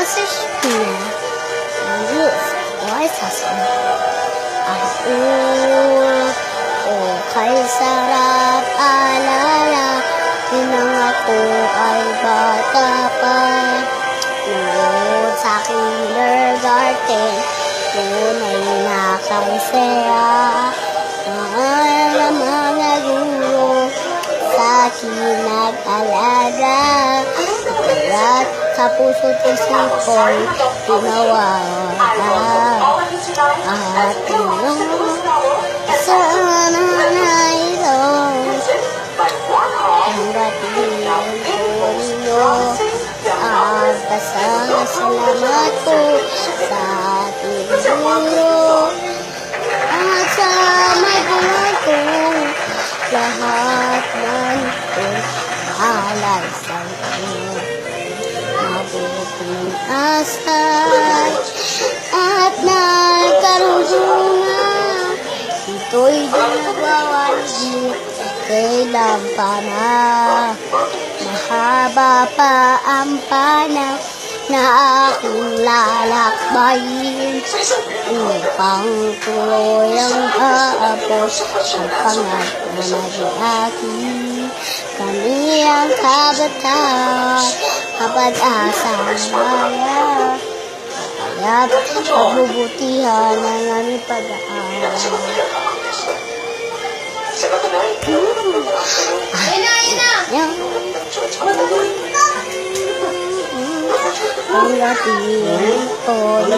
sich mir ang Diyos ay sasagot. Kay sarap alala, nang ako ay bata pa. Noon sa kindergarten, tunay na kansaya. Ang mga guro sa akin nag-alaga. At sa puso't isipo'y tinawala. At yung sana na ito ang batiin ko ninyo. Ang pasasalamat ko sa ating guro at sa magulang kong lahat ng itong alay sa inyo. Mabuting asal at nagkarunungan, ito'y nagwawalit kailan pa na. Mahaba pa ang panahon na aking lalakbayin upang tuloy ang aabot ang pangarap na naging akin. Kami ang kabataan, kapag-asa ng bayan, kaya't pagbubutihan ng aming pag-aaral. Ang lating todo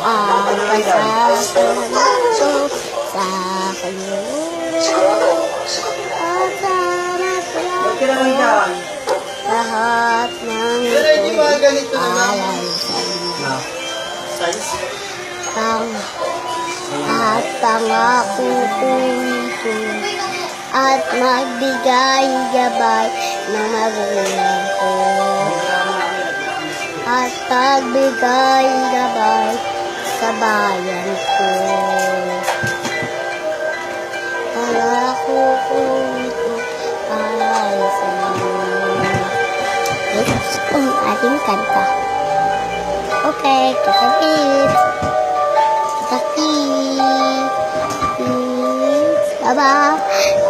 ang pasasalamat ko sa kayo. At sarap lang lahat ng ito'y alay sa inyo. At pangako ko ito at magbigay gabay ng magulang ko. At pagbigay gabay sa bayan ko. Pangako ko ito ay sa inyo. Ito ang ating kanta. Okay, kakabit. Kakabit. Bye-bye.